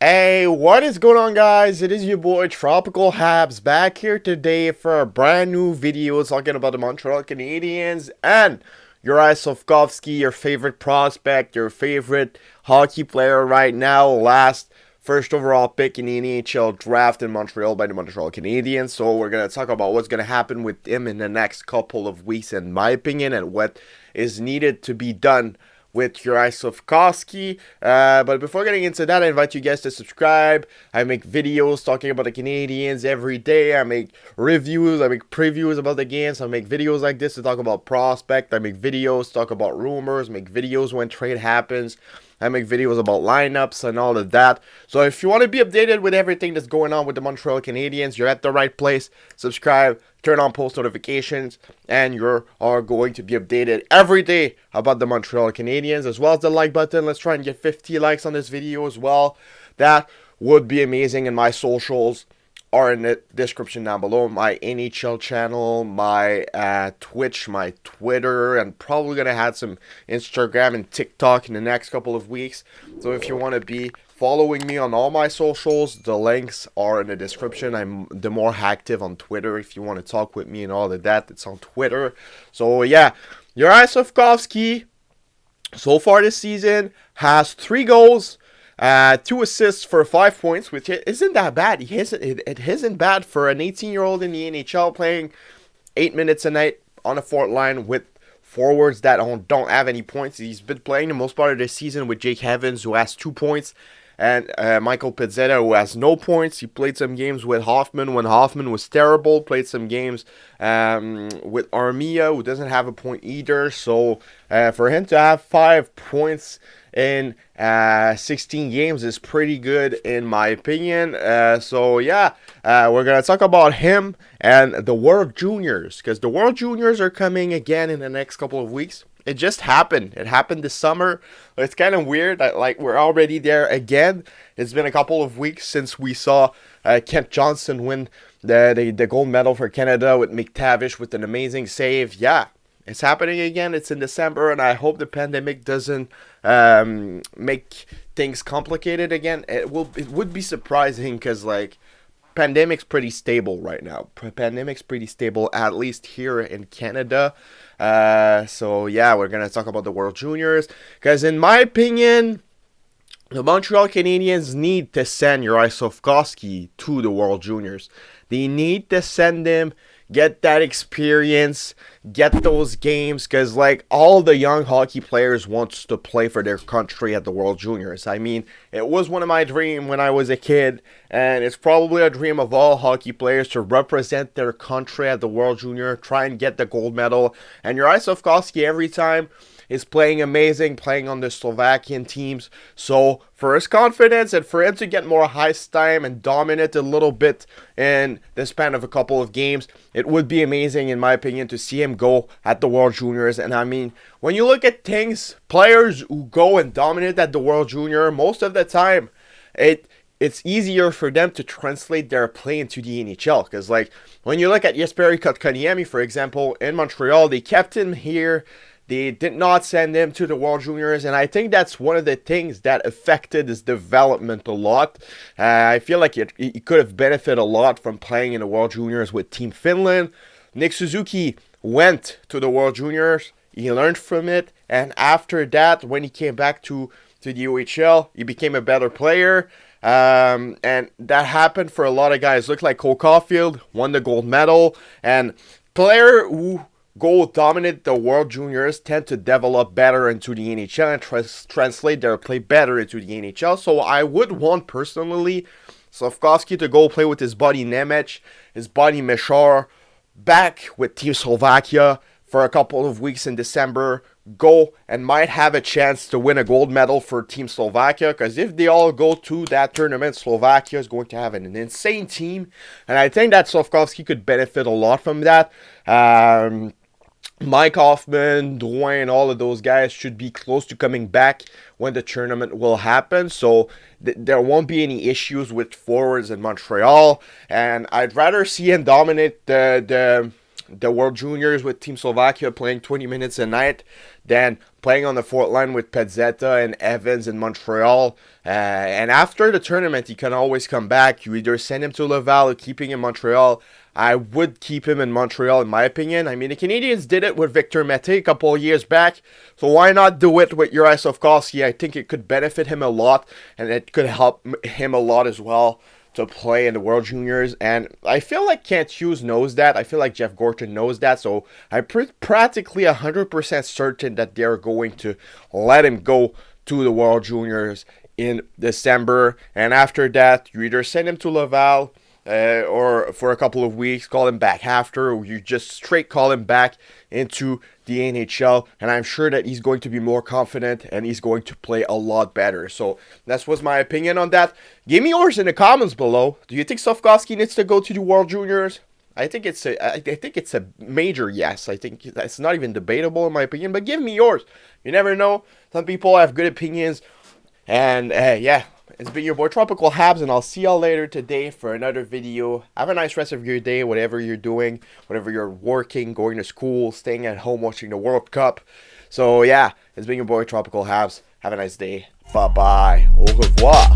Hey, what is going on, guys? It is your boy Tropical Habs back here today for a brand new video talking about the Montreal Canadiens and Juraj Slafkovsky, your favorite prospect, your favorite hockey player right now, last first overall pick in the NHL draft in Montreal by the Montreal Canadiens. So we're going to talk about what's going to happen with him in the next couple of weeks, in my opinion, and what is needed to be done with Juraj Slafkovsky. But before getting into that, I invite you guys to subscribe. I make videos talking about the Canadiens every day. I make reviews. I make previews about the games. I make videos like this to talk about prospect. I make videos talk about rumors. Make videos when trade happens. I make videos about lineups and all of that. So if you want to be updated with everything that's going on with the Montreal Canadiens, you're at the right place. Subscribe, turn on post notifications, and you are going to be updated every day about the Montreal Canadiens, as well as the like button. Let's try and get 50 likes on this video as well. That would be amazing. And my socials are in the description down below. My NHL channel, my Twitch, my Twitter, and probably gonna have some Instagram and TikTok in the next couple of weeks. So if you want to be following me on all my socials, the links are in the description. I'm the more active on Twitter. If you want to talk with me and all of that, it's on Twitter. So yeah, Juraj Slafkovsky so far this season has 3 goals, 2 assists for 5 points, which isn't that bad. It isn't bad for an 18-year-old in the NHL playing 8 minutes a night on a fourth line with forwards that don't have any points. He's been playing the most part of the season with Jake Evans, who has 2 points, and Michael Pizzetta, who has no points. He played some games with Hoffman when Hoffman was terrible. Played some games with Armia, who doesn't have a point either. So for him to have 5 points in 16 games is pretty good in my opinion. So yeah, we're gonna talk about him and the World Juniors, because the World Juniors are coming again in the next couple of weeks. It just happened. It happened this summer. It's kind of weird that, like, we're already there again. It's been a couple of weeks since we saw Kent Johnson win the gold medal for Canada with McTavish with an amazing save. Yeah, it's happening again. It's in December, and I hope the pandemic doesn't make things complicated again. It would be surprising, because, like, pandemic's pretty stable right now. Pandemic's pretty stable, at least here in Canada. So yeah, we're gonna talk about the World Juniors, because in my opinion, the Montreal Canadiens need to send Juraj Slafkovsky to the World Juniors. They need to send him, get that experience, get those games, because, like, all the young hockey players wants to play for their country at the World Juniors. I mean, it was one of my dreams when I was a kid, and it's probably a dream of all hockey players to represent their country at the World Junior, try and get the gold medal. And Juraj Slafkovsky every time is playing amazing, playing on the Slovakian teams. So for his confidence and for him to get more ice time and dominate a little bit in the span of a couple of games, it would be amazing, in my opinion, to see him go at the World Juniors. And I mean, when you look at things, players who go and dominate at the World Junior, most of the time, it's easier for them to translate their play into the NHL. Because, like, when you look at Jesperi Kotkaniemi, for example, in Montreal, they kept him here. They did not send him to the World Juniors, and I think that's one of the things that affected his development a lot. I feel like he could have benefited a lot from playing in the World Juniors with Team Finland. Nick Suzuki went to the World Juniors. He learned from it, and after that, when he came back to the OHL, he became a better player. And that happened for a lot of guys. Looked like Cole Caulfield won the gold medal, and player who go dominate the World Juniors tend to develop better into the NHL and translate their play better into the NHL. So I would want, personally, Slafkovsky to go play with his buddy Nemec, his buddy Meshar, back with Team Slovakia for a couple of weeks in December. Go and might have a chance to win a gold medal for Team Slovakia, because if they all go to that tournament, Slovakia is going to have an insane team, and I think that Slafkovsky could benefit a lot from that. Mike Hoffman, Drouin, all of those guys should be close to coming back when the tournament will happen. So there won't be any issues with forwards in Montreal. And I'd rather see him dominate the World Juniors with Team Slovakia, playing 20 minutes a night, then playing on the fourth line with Pezzetta and Evans in Montreal. And after the tournament, he can always come back. You either send him to Laval or keep him in Montreal. I would keep him in Montreal, in my opinion. I mean, the Canadiens did it with Victor Mete a couple of years back, so why not do it with Juraj Slafkovsky? I think it could benefit him a lot, and it could help him a lot as well to play in the World Juniors. And I feel like Kent Hughes knows that. I feel like Jeff Gorton knows that. So I'm practically 100% certain that they're going to let him go to the World Juniors in December. And after that, you either send him to Laval or for a couple of weeks, call him back after, or you just straight call him back into the NHL, and I'm sure that he's going to be more confident and he's going to play a lot better. So that was my opinion on that. Give me yours in the comments below. Do you think Slafkovsky needs to go to the World Juniors? I think it's a major yes. I think that's not even debatable in my opinion, but give me yours. You never know. Some people have good opinions, and yeah. It's been your boy Tropical Habs, and I'll see y'all later today for another video. Have a nice rest of your day, whatever you're doing, whatever you're working, going to school, staying at home, watching the World Cup. So yeah, it's been your boy Tropical Habs. Have a nice day. Bye-bye. Au revoir.